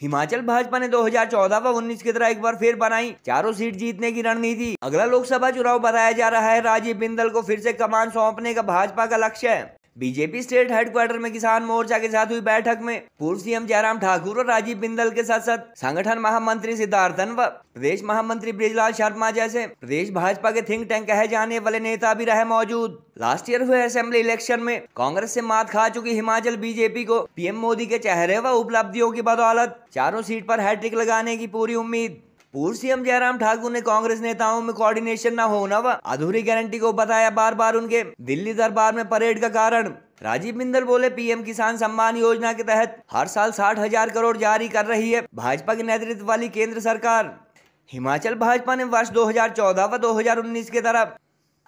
हिमाचल भाजपा ने 2014 व 19 की तरह एक बार फिर बनाई चारों सीट जीतने की रणनीति। अगला लोकसभा चुनाव बताया जा रहा है राजीव बिंदल को फिर से कमान सौंपने का भाजपा का लक्ष्य है। बीजेपी स्टेट हेडक्वार्टर में किसान मोर्चा के साथ हुई बैठक में पूर्व सीएम जयराम ठाकुर और राजीव बिंदल के साथ साथ संगठन महामंत्री सिद्धार्थन व प्रदेश महामंत्री बृजलाल शर्मा जैसे प्रदेश भाजपा के थिंक टैंक कहे जाने वाले नेता भी रहे मौजूद। लास्ट ईयर हुए असेंबली इलेक्शन में कांग्रेस से मात खा चुकी हिमाचल बीजेपी को पीएम मोदी के चेहरे व उपलब्धियों की बदौलत चारों सीट पर हैट्रिक लगाने की पूरी उम्मीद। पूर्व सीएम जयराम ठाकुर ने कांग्रेस नेताओं में कोऑर्डिनेशन न होना व अधूरी गारंटी को बताया बार बार उनके दिल्ली दरबार में परेड का कारण। राजीव बिंदल बोले पीएम किसान सम्मान योजना के तहत हर साल 60,000 करोड़ जारी कर रही है भाजपा के नेतृत्व वाली केंद्र सरकार। हिमाचल भाजपा ने वर्ष 2014 व 2019 के तरफ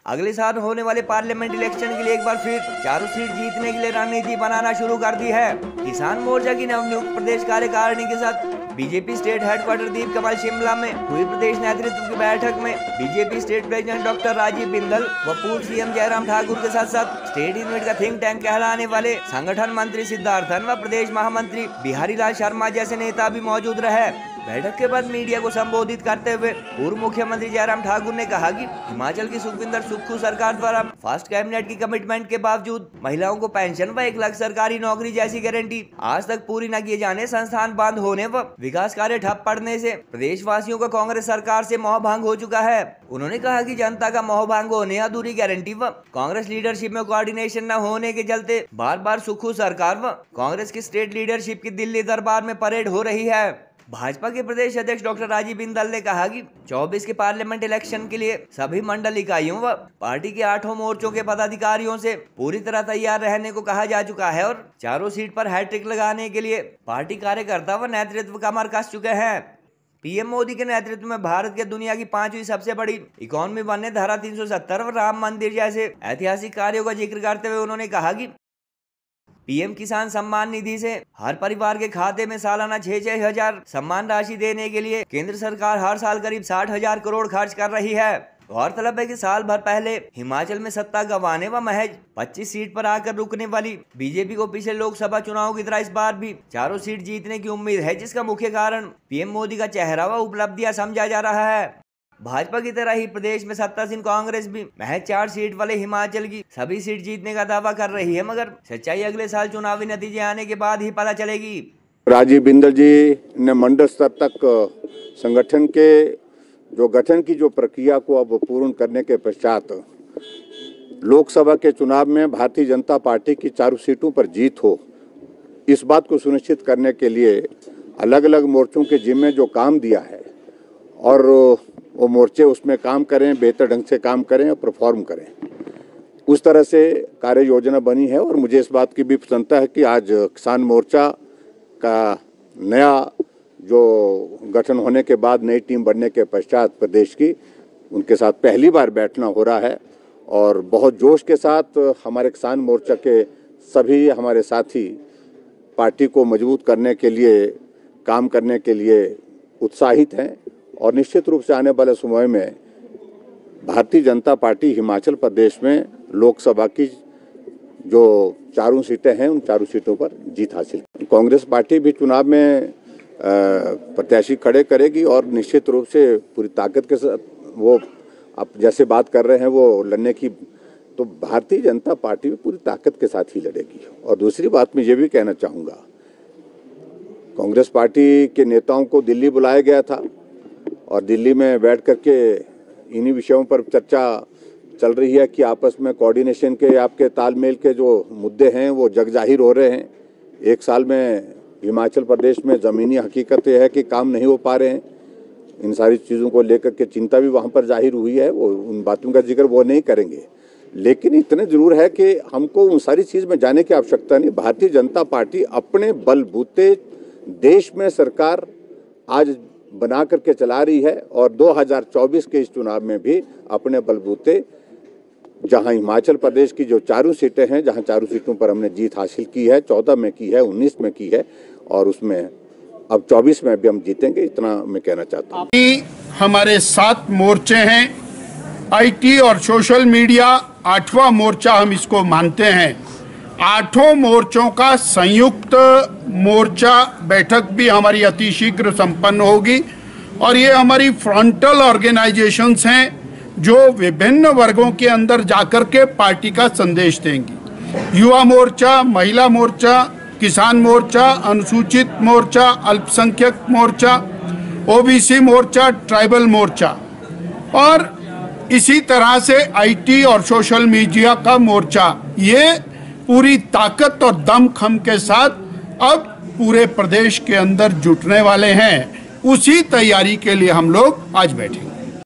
अगले साल होने वाले पार्लियामेंट इलेक्शन के लिए एक बार फिर चारों सीट जीतने के लिए रणनीति बनाना शुरू कर दी है। किसान मोर्चा की नवनियुक्त प्रदेश कार्यकारिणी के साथ BJP state headquarter Deep Kamal Shimla में हुई प्रदेश नेतृत्व की बैठक में BJP state president doctor Rajeev Bindal व पूर्व सीएम जयराम ठाकुर के साथ साथ स्टेट यूनिट का थिंक टैंक कहलाने वाले संगठन मंत्री सिद्धार्थन व प्रदेश महामंत्री बिहारी लाल शर्मा जैसे नेता भी मौजूद रहे। बैठक के बाद मीडिया को संबोधित करते हुए पूर्व मुख्यमंत्री जयराम ठाकुर ने कहा कि हिमाचल की सुखविंदर सुक्खू सरकार द्वारा फर्स्ट कैबिनेट की कमिटमेंट के बावजूद महिलाओं को पेंशन व 1 लाख सरकारी नौकरी जैसी गारंटी आज तक पूरी न किए जाने, संस्थान बंद होने व विकास कार्य ठप पड़ने से प्रदेशवासियों का कांग्रेस सरकार से मोह भंग हो चुका है। उन्होंने कहा कि जनता का मोह भंग होने, अधूरी गारंटी व कांग्रेस लीडरशिप में कोऑर्डिनेशन न होने के चलते बार बार सुक्खू सरकार व कांग्रेस की स्टेट लीडरशिप की दिल्ली दरबार में परेड हो रही है। भाजपा के प्रदेश अध्यक्ष डॉक्टर राजीव बिंदल ने कहा कि 24 के पार्लियामेंट इलेक्शन के लिए सभी मंडल इकाइयों व पार्टी के 8 मोर्चों के पदाधिकारियों से पूरी तरह तैयार रहने को कहा जा चुका है और चारों सीट पर हैट्रिक लगाने के लिए पार्टी कार्यकर्ता व नेतृत्व कमर कस चुके हैं। पीएम मोदी के नेतृत्व में भारत के दुनिया की 5वीं सबसे बड़ी इकोनॉमी बनने, धारा 370 और राम मंदिर जैसे ऐतिहासिक कार्यों का जिक्र करते हुए उन्होंने कहा कि पीएम किसान सम्मान निधि से हर परिवार के खाते में सालाना 6-6 हजार सम्मान राशि देने के लिए केंद्र सरकार हर साल करीब 60,000 करोड़ खर्च कर रही है। गौरतलब है कि साल भर पहले हिमाचल में सत्ता गंवाने व महज 25 सीट पर आकर रुकने वाली बीजेपी को पिछले लोकसभा चुनाव की तरह इस बार भी चारों सीट जीतने की उम्मीद है, जिसका मुख्य कारण पीएम मोदी का चेहरा व उपलब्धियां समझा जा रहा है। भाजपा की तरह ही प्रदेश में सत्तासीन कांग्रेस भी महज 4 सीट वाले हिमाचल की सभी सीट जीतने का दावा कर रही है, मगर सच्चाई अगले साल चुनावी नतीजे आने के बाद ही पता चलेगी। राजीव बिंदल जी ने मंडल स्तर तक संगठन के जो गठन की जो प्रक्रिया को अब पूर्ण करने के पश्चात लोकसभा के चुनाव में भारतीय जनता पार्टी की चारों सीटों पर जीत हो, इस बात को सुनिश्चित करने के लिए अलग अलग मोर्चों के जिम्मे जो काम दिया है और वो मोर्चे उसमें काम करें, बेहतर ढंग से काम करें और परफॉर्म करें, उस तरह से कार्य योजना बनी है। और मुझे इस बात की भी प्रसन्नता है कि आज किसान मोर्चा का नया जो गठन होने के बाद नई टीम बनने के पश्चात प्रदेश की उनके साथ पहली बार बैठना हो रहा है और बहुत जोश के साथ हमारे किसान मोर्चा के सभी हमारे साथी पार्टी को मजबूत करने के लिए, काम करने के लिए उत्साहित हैं और निश्चित रूप से आने वाले समय में भारतीय जनता पार्टी हिमाचल प्रदेश में लोकसभा की जो चारों सीटें हैं उन चारों सीटों पर जीत हासिल। कांग्रेस पार्टी भी चुनाव में प्रत्याशी खड़े करेगी और निश्चित रूप से पूरी ताकत के साथ वो आप जैसे बात कर रहे हैं वो लड़ने की, तो भारतीय जनता पार्टी भी पूरी ताकत के साथ ही लड़ेगी। और दूसरी बात मैं ये भी कहना चाहूँगा, कांग्रेस पार्टी के नेताओं को दिल्ली बुलाया गया था और दिल्ली में बैठ करके इन्हीं विषयों पर चर्चा चल रही है कि आपस में कोऑर्डिनेशन के, आपके तालमेल के जो मुद्दे हैं वो जग जाहिर हो रहे हैं। एक साल में हिमाचल प्रदेश में ज़मीनी हकीकत यह है कि काम नहीं हो पा रहे हैं, इन सारी चीज़ों को लेकर के चिंता भी वहाँ पर जाहिर हुई है। वो उन बातों का जिक्र वो नहीं करेंगे, लेकिन इतने ज़रूर है कि हमको उन सारी चीज़ में जाने की आवश्यकता नहीं। भारतीय जनता पार्टी अपने बलबूते देश में सरकार आज बना करके चला रही है और 2024 के इस चुनाव में भी अपने बलबूते, जहां हिमाचल प्रदेश की जो चारों सीटें हैं, जहां चारों सीटों पर हमने जीत हासिल की है, 14 में की है, 19 में की है और उसमें अब 24 में भी हम जीतेंगे, इतना मैं कहना चाहता हूँ। हमारे 7 मोर्चे हैं, आईटी और सोशल मीडिया 8वां मोर्चा हम इसको मानते हैं। 8 मोर्चों का संयुक्त मोर्चा बैठक भी हमारी अतिशीघ्र संपन्न होगी और ये हमारी फ्रंटल ऑर्गेनाइजेशंस हैं जो विभिन्न वर्गों के अंदर जाकर के पार्टी का संदेश देंगी। युवा मोर्चा, महिला मोर्चा, किसान मोर्चा, अनुसूचित मोर्चा, अल्पसंख्यक मोर्चा, ओबीसी मोर्चा, ट्राइबल मोर्चा और इसी तरह से आईटी और सोशल मीडिया का मोर्चा, ये पूरी ताकत और दमखम के साथ अब पूरे प्रदेश के अंदर जुटने वाले हैं। उसी तैयारी के लिए हम लोग आज बैठे।